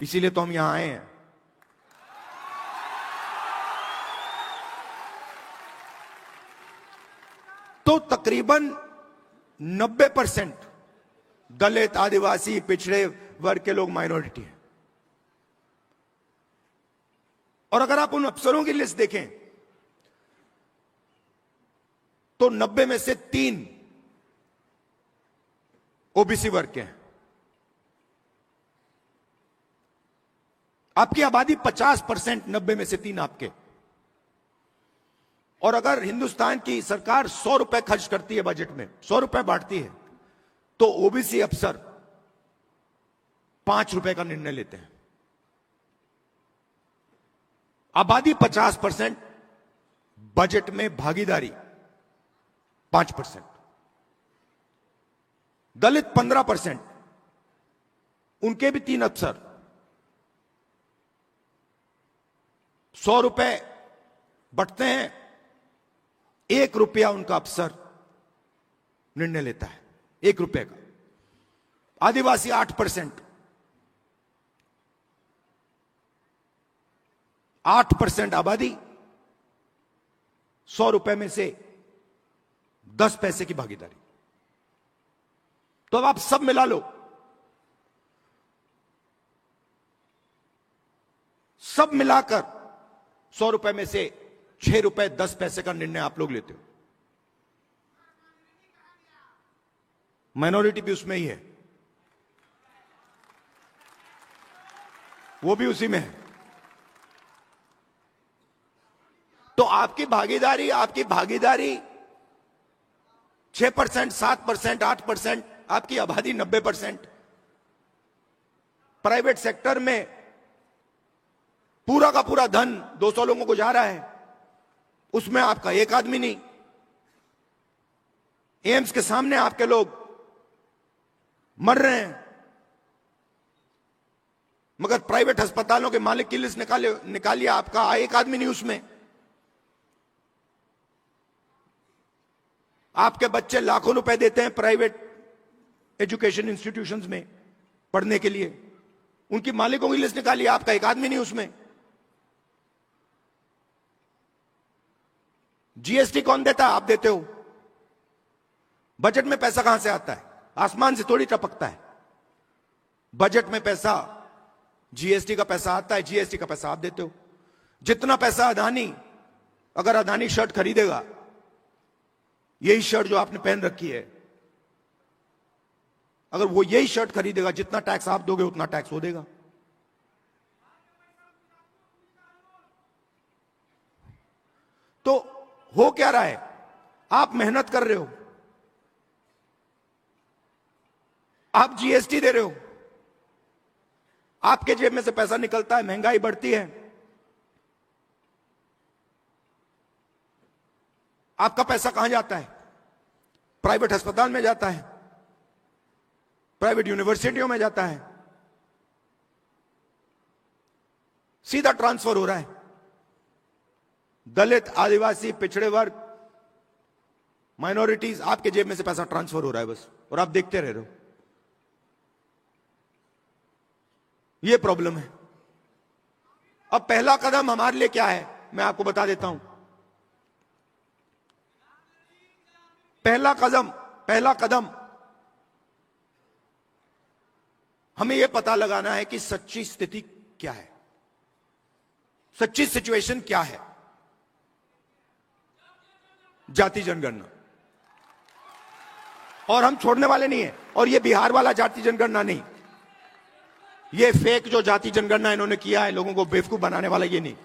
इसीलिए तो हम यहां आए हैं। तो तकरीबन 90% दलित, आदिवासी, पिछड़े वर्ग के लोग माइनॉरिटी हैं। और अगर आप उन अफसरों की लिस्ट देखें तो 90 में से 3 ओबीसी वर्ग के हैं। आपकी आबादी 50%, 90 में से 3 आपके। और अगर हिंदुस्तान की सरकार 100 रुपए खर्च करती है बजट में, 100 रुपए बांटती है, तो ओबीसी अफसर 5 रुपए का निर्णय लेते हैं। आबादी 50%, बजट में भागीदारी 5%। दलित 15%, उनके भी 3 अफसर, 100 रुपए बंटते हैं, 1 रुपया उनका अफसर निर्णय लेता है, 1 रुपए का। आदिवासी 8%, 8% आबादी, 100 रुपए में से 10 पैसे की भागीदारी। तो अब आप सब मिला लो, सब मिलाकर 100 रुपए में से 6 रुपए 10 पैसे का निर्णय आप लोग लेते हो। माइनॉरिटी भी उसमें ही है, वो भी उसी में है। तो आपकी भागीदारी 6%, 7%, 8%, आपकी आबादी 90%। प्राइवेट सेक्टर में पूरा का पूरा धन 200 लोगों को जा रहा है, उसमें आपका एक आदमी नहीं। एम्स के सामने आपके लोग मर रहे हैं, मगर प्राइवेट अस्पतालों के मालिक की लिस्ट निकालिए, आपका एक आदमी नहीं उसमें। आपके बच्चे लाखों रुपए देते हैं प्राइवेट एजुकेशन इंस्टीट्यूशंस में पढ़ने के लिए, उनकी मालिकों की लिस्ट निकालिए, आपका एक आदमी नहीं उसमें। जीएसटी कौन देता है? आप देते हो। बजट में पैसा कहां से आता है? आसमान से थोड़ी टपकता है। बजट में पैसा जीएसटी का पैसा आता है, जीएसटी का पैसा आप देते हो। जितना पैसा अदानी, अगर अदानी शर्ट खरीदेगा, यही शर्ट जो आपने पहन रखी है, अगर वो यही शर्ट खरीदेगा, जितना टैक्स आप दोगे उतना टैक्स वो देगा। तो हो क्या रहा है? आप मेहनत कर रहे हो, आप जीएसटी दे रहे हो, आपके जेब में से पैसा निकलता है, महंगाई बढ़ती है, आपका पैसा कहां जाता है? प्राइवेट अस्पताल में जाता है, प्राइवेट यूनिवर्सिटियों में जाता है, सीधा ट्रांसफर हो रहा है। दलित, आदिवासी, पिछड़े वर्ग, माइनॉरिटीज, आपके जेब में से पैसा ट्रांसफर हो रहा है बस, और आप देखते रह रहे हो। यह प्रॉब्लम है। अब पहला कदम हमारे लिए क्या है, मैं आपको बता देता हूं। पहला कदम हमें यह पता लगाना है कि सच्ची स्थिति क्या है, सच्ची सिचुएशन क्या है। जाति जनगणना, और हम छोड़ने वाले नहीं है। और यह बिहार वाला जाति जनगणना नहीं, यह फेक जो जाति जनगणना इन्होंने किया है, लोगों को बेवकूफ बनाने वाला, ये नहीं।